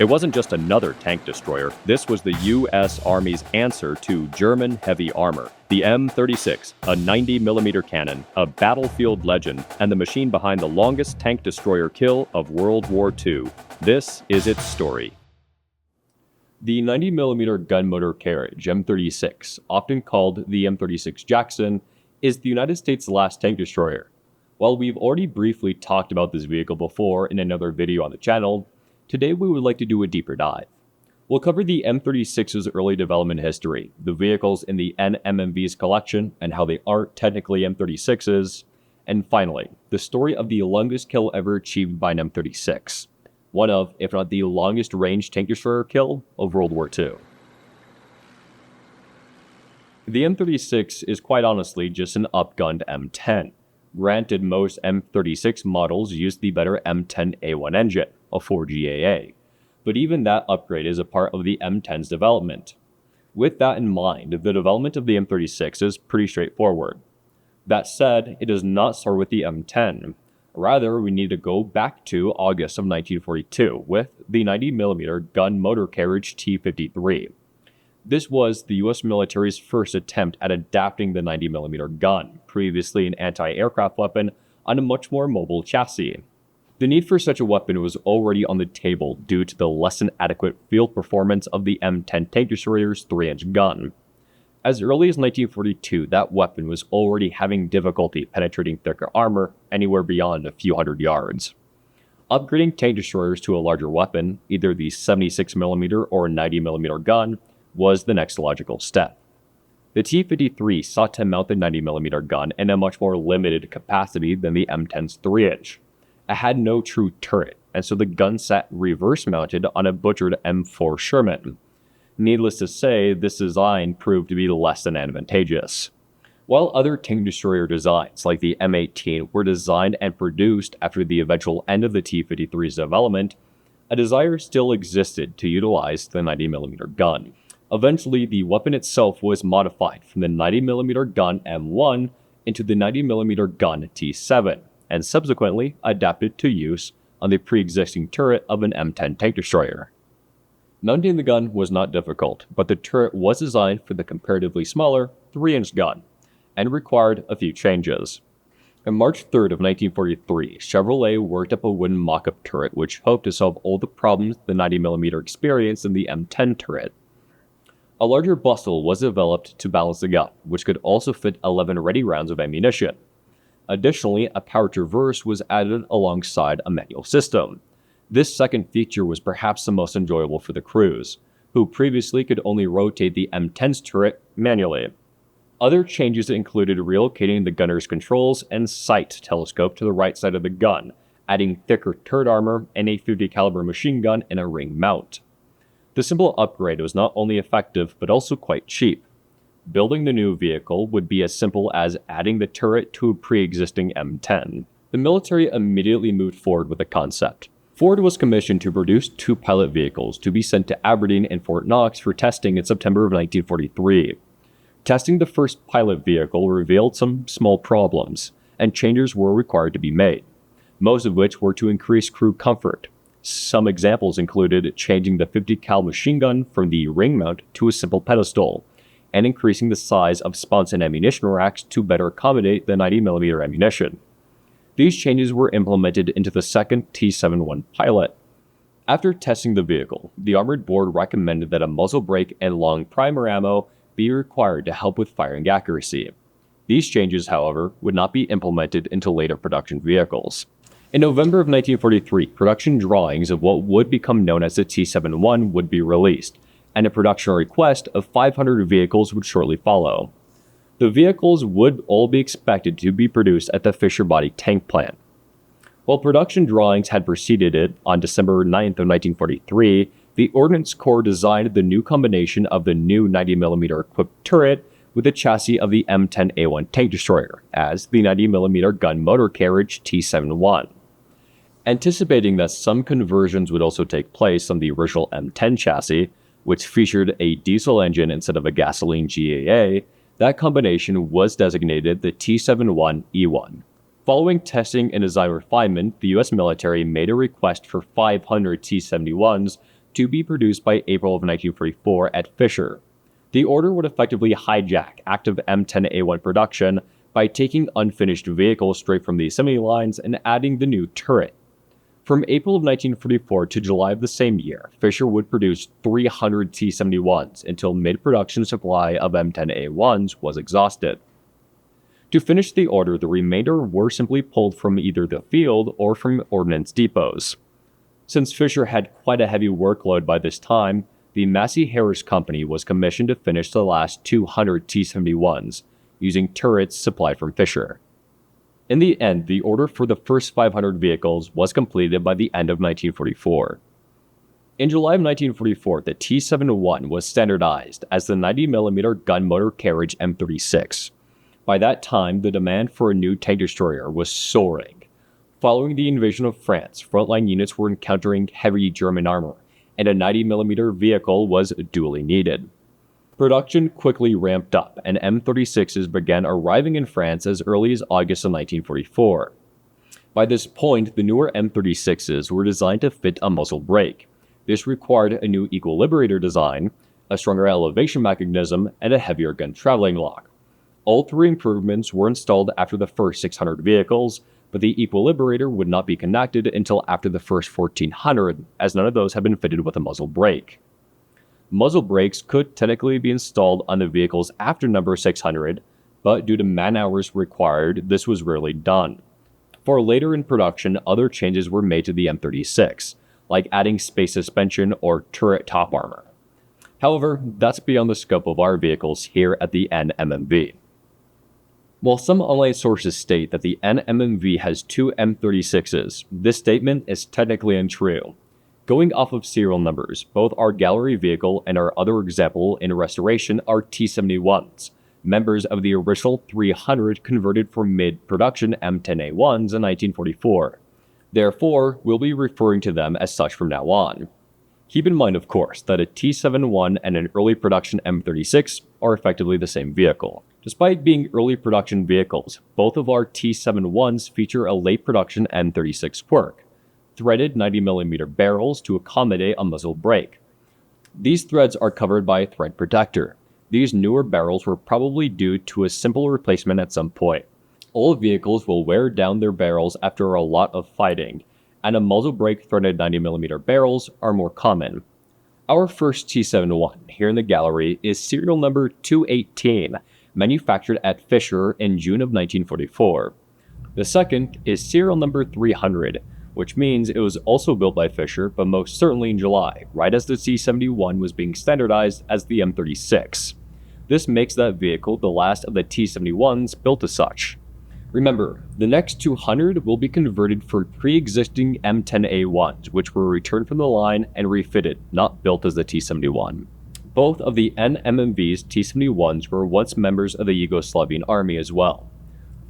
It wasn't just another tank destroyer, this was the US Army's answer to German heavy armor. The M36, a 90mm cannon, a battlefield legend, and the machine behind the longest tank destroyer kill of World War II. This is its story. The 90mm gun motor carriage, M36, often called the M36 Jackson, is the United States' last tank destroyer. While we've already briefly talked about this vehicle before in another video on the channel, today we would like to do a deeper dive. We'll cover the M36's early development history, the vehicles in the NMMV's collection and how they aren't technically M36s, and finally, the story of the longest kill ever achieved by an M36. One of, if not the longest range tank destroyer kill of World War II. The M36 is quite honestly just an upgunned M10. Granted, most M36 models use the better M10A1 engine, a 4GAA, but even that upgrade is a part of the M10's development. With that in mind, the development of the M36 is pretty straightforward. That said, it does not start with the M10. Rather, we need to go back to August of 1942 with the 90mm gun motor carriage T-53. This was the US military's first attempt at adapting the 90mm gun, previously an anti-aircraft weapon, on a much more mobile chassis. The need for such a weapon was already on the table due to the less than adequate field performance of the M10 tank destroyer's 3-inch gun. As early as 1942, that weapon was already having difficulty penetrating thicker armor anywhere beyond a few hundred yards. Upgrading tank destroyers to a larger weapon, either the 76mm or 90mm gun, was the next logical step. The T-53 sought to mount the 90mm gun in a much more limited capacity than the M10's 3-inch. It had no true turret, and so the gun sat reverse-mounted on a butchered M4 Sherman. Needless to say, this design proved to be less than advantageous. While other tank destroyer designs, like the M18, were designed and produced after the eventual end of the T-53's development, a desire still existed to utilize the 90mm gun. Eventually, the weapon itself was modified from the 90mm gun M1 into the 90mm gun T7, and subsequently adapted to use on the pre-existing turret of an M10 tank destroyer. Mounting the gun was not difficult, but the turret was designed for the comparatively smaller 3-inch gun, and required a few changes. On March 3rd of 1943, Chevrolet worked up a wooden mock-up turret which hoped to solve all the problems the 90mm experienced in the M10 turret. A larger bustle was developed to balance the gun, which could also fit 11 ready rounds of ammunition. Additionally, a power traverse was added alongside a manual system. This second feature was perhaps the most enjoyable for the crews, who previously could only rotate the M10's turret manually. Other changes included relocating the gunner's controls and sight telescope to the right side of the gun, adding thicker turret armor and a .50 caliber machine gun in a ring mount. The simple upgrade was not only effective but also quite cheap. Building the new vehicle would be as simple as adding the turret to a pre-existing M10. The military immediately moved forward with the concept. Ford was commissioned to produce 2 pilot vehicles to be sent to Aberdeen and Fort Knox for testing in September of 1943. Testing the first pilot vehicle revealed some small problems, and changes were required to be made, most of which were to increase crew comfort. Some examples included changing the .50 cal machine gun from the ring mount to a simple pedestal, and increasing the size of sponson ammunition racks to better accommodate the 90mm ammunition. These changes were implemented into the second T-71 pilot. After testing the vehicle, the Armored Board recommended that a muzzle brake and long primer ammo be required to help with firing accuracy. These changes, however, would not be implemented into later production vehicles. In November of 1943, production drawings of what would become known as the T-71 would be released, and a production request of 500 vehicles would shortly follow. The vehicles would all be expected to be produced at the Fisher Body tank plant. While production drawings had preceded it, on December 9th of 1943, the Ordnance Corps designed the new combination of the new 90mm equipped turret with the chassis of the M10A1 tank destroyer as the 90mm gun motor carriage T-71. Anticipating that some conversions would also take place on the original M10 chassis, which featured a diesel engine instead of a gasoline GAA, that combination was designated the T-71E1. Following testing and design refinement, the US military made a request for 500 T-71s to be produced by April of 1944 at Fisher. The order would effectively hijack active M10A1 production by taking unfinished vehicles straight from the assembly lines and adding the new turret. From April of 1944 to July of the same year, Fisher would produce 300 T-71s until mid-production supply of M10A1s was exhausted. To finish the order, the remainder were simply pulled from either the field or from ordnance depots. Since Fisher had quite a heavy workload by this time, the Massey Harris Company was commissioned to finish the last 200 T-71s, using turrets supplied from Fisher. In the end, the order for the first 500 vehicles was completed by the end of 1944. In July of 1944, the T-71 was standardized as the 90mm gun motor carriage M36. By that time, the demand for a new tank destroyer was soaring. Following the invasion of France, frontline units were encountering heavy German armor, and a 90mm vehicle was duly needed. Production quickly ramped up, and M36s began arriving in France as early as August of 1944. By this point, the newer M36s were designed to fit a muzzle brake. This required a new equilibrator design, a stronger elevation mechanism, and a heavier gun traveling lock. All three improvements were installed after the first 600 vehicles, but the equilibrator would not be connected until after the first 1400, as none of those had been fitted with a muzzle brake. Muzzle brakes could technically be installed on the vehicles after number 600, but due to man-hours required, this was rarely done. For later in production, other changes were made to the M36, like adding space suspension or turret top armor. However, that's beyond the scope of our vehicles here at the NMMV. While some online sources state that the NMMV has two M36s, this statement is technically untrue. Going off of serial numbers, both our gallery vehicle and our other example in restoration are T-71s, members of the original 300 converted for mid-production M10A1s in 1944. Therefore, we'll be referring to them as such from now on. Keep in mind, of course, that a T-71 and an early production M36 are effectively the same vehicle. Despite being early production vehicles, both of our T-71s feature a late production M36 quirk: threaded 90mm barrels to accommodate a muzzle brake. These threads are covered by a thread protector. These newer barrels were probably due to a simple replacement at some point. All vehicles will wear down their barrels after a lot of fighting, and a muzzle brake threaded 90mm barrels are more common. Our first T-71 here in the gallery is serial number 218, manufactured at Fisher in June of 1944. The second is serial number 300, which means it was also built by Fisher, but most certainly in July, right as the T-71 was being standardized as the M36. This makes that vehicle the last of the T-71s built as such. Remember, the next 200 will be converted for pre-existing M10A1s, which were returned from the line and refitted, not built as the T-71. Both of the NMMV's T-71s were once members of the Yugoslavian army as well.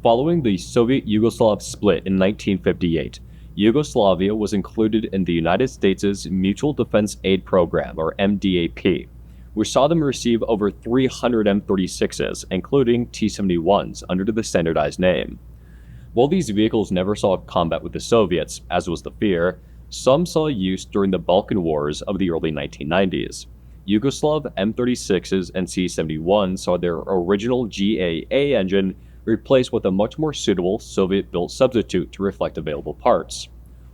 Following the Soviet-Yugoslav split in 1958, Yugoslavia was included in the United States' Mutual Defense Aid Program, or MDAP, which saw them receive over 300 M36s, including T-71s, under the standardized name. While these vehicles never saw combat with the Soviets, as was the fear, some saw use during the Balkan Wars of the early 1990s. Yugoslav M36s and T-71s saw their original GAA engine replaced with a much more suitable Soviet-built substitute to reflect available parts.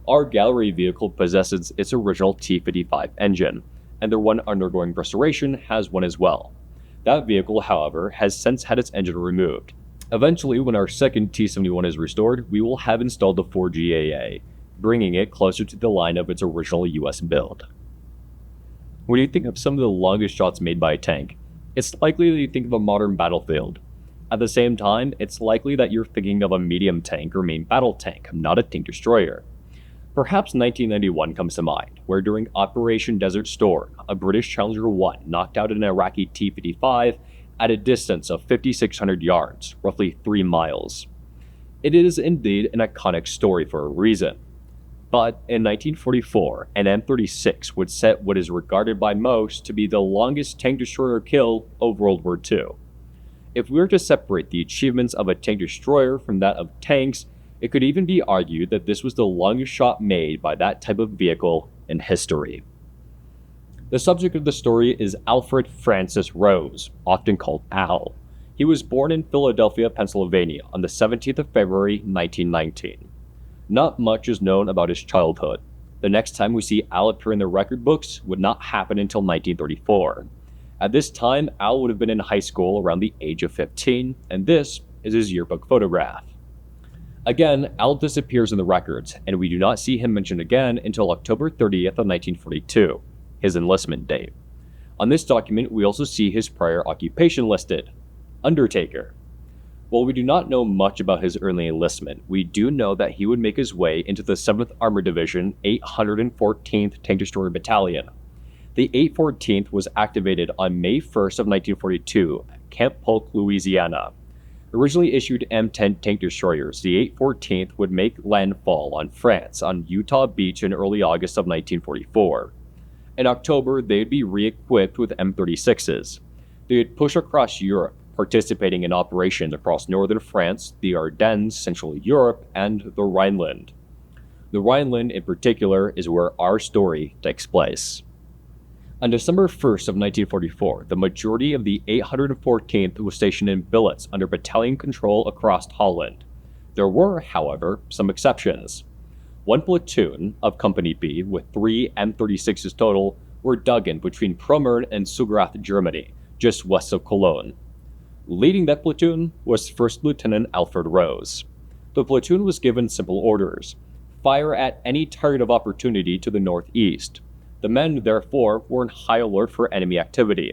Our gallery vehicle possesses its original T-55 engine, and the one undergoing restoration has one as well. That vehicle, however, has since had its engine removed. Eventually, when our second T-71 is restored, we will have installed the 4 GAA, bringing it closer to the line of its original US build. When you think of some of the longest shots made by a tank, it's likely that you think of a modern battlefield. At the same time, it's likely that you're thinking of a medium tank or main battle tank, not a tank destroyer. Perhaps 1991 comes to mind, where during Operation Desert Storm, a British Challenger 1 knocked out an Iraqi T-55 at a distance of 5,600 yards, roughly 3 miles. It is indeed an iconic story for a reason. But in 1944, an M36 would set what is regarded by most to be the longest tank destroyer kill of World War II. If we were to separate the achievements of a tank destroyer from that of tanks, it could even be argued that this was the longest shot made by that type of vehicle in history. The subject of the story is Alfred Francis Rose, often called Al. He was born in Philadelphia, Pennsylvania on the 17th of February, 1919. Not much is known about his childhood. The next time we see Al appear in the record books would not happen until 1934. At this time, Al would have been in high school around the age of 15, and this is his yearbook photograph. Again, Al disappears in the records, and we do not see him mentioned again until October 30th of 1942, his enlistment date. On this document, we also see his prior occupation listed, Undertaker. While we do not know much about his early enlistment, we do know that he would make his way into the 7th Armored Division, 814th Tank Destroyer Battalion. The 814th was activated on May 1st of 1942 at Camp Polk, Louisiana. Originally issued M10 tank destroyers, the 814th would make landfall on France on Utah Beach in early August of 1944. In October, they would be re-equipped with M36s. They would push across Europe, participating in operations across northern France, the Ardennes, Central Europe, and the Rhineland. The Rhineland, in particular, is where our story takes place. On December 1st of 1944, the majority of the 814th was stationed in billets under battalion control across Holland. There were, however, some exceptions. One platoon of Company B, with 3 M36s total, were dug in between Promern and Sugrath, Germany, just west of Cologne. Leading that platoon was First Lieutenant Alfred Rose. The platoon was given simple orders: fire at any target of opportunity to the northeast. The men, therefore, were in high alert for enemy activity.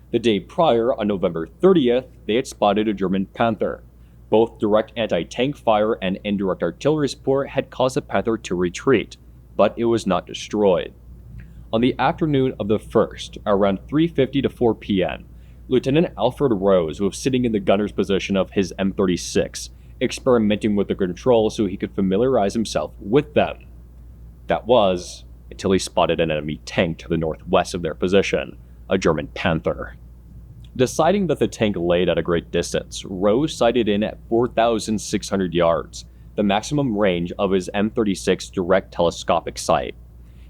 The day prior, on November 30th, they had spotted a German Panther. Both direct anti-tank fire and indirect artillery support had caused the Panther to retreat, but it was not destroyed. On the afternoon of the 1st, around 3:50 to 4 p.m., Lieutenant Alfred Rose was sitting in the gunner's position of his M36, experimenting with the controls so he could familiarize himself with them. That was, until he spotted an enemy tank to the northwest of their position, a German Panther. Deciding that the tank laid at a great distance, Rose sighted in at 4,600 yards, the maximum range of his M36 direct telescopic sight.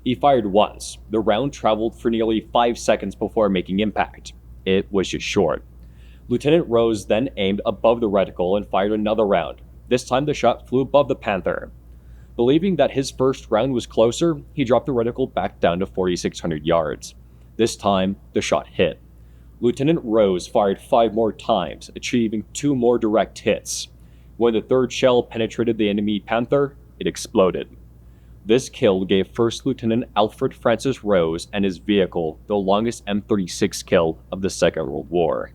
He fired once. The round traveled for nearly 5 seconds before making impact. It was just short. Lieutenant Rose then aimed above the reticle and fired another round. This time the shot flew above the Panther. Believing that his first round was closer, he dropped the reticle back down to 4,600 yards. This time, the shot hit. Lieutenant Rose fired 5 more times, achieving 2 more direct hits. When the third shell penetrated the enemy Panther, it exploded. This kill gave First Lieutenant Alfred Francis Rose and his vehicle the longest M36 kill of the Second World War.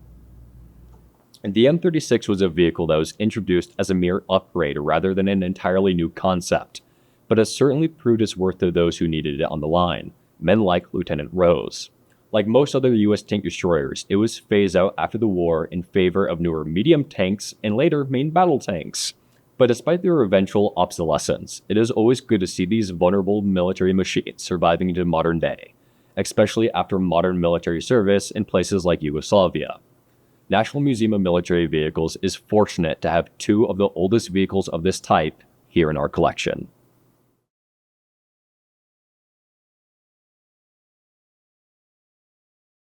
And the M36 was a vehicle that was introduced as a mere upgrade rather than an entirely new concept, but has certainly proved its worth to those who needed it on the line, men like Lieutenant Rose. Like most other US tank destroyers, it was phased out after the war in favor of newer medium tanks and later main battle tanks. But despite their eventual obsolescence, it is always good to see these vulnerable military machines surviving into modern day, especially after modern military service in places like Yugoslavia. National Museum of Military Vehicles is fortunate to have 2 of the oldest vehicles of this type here in our collection.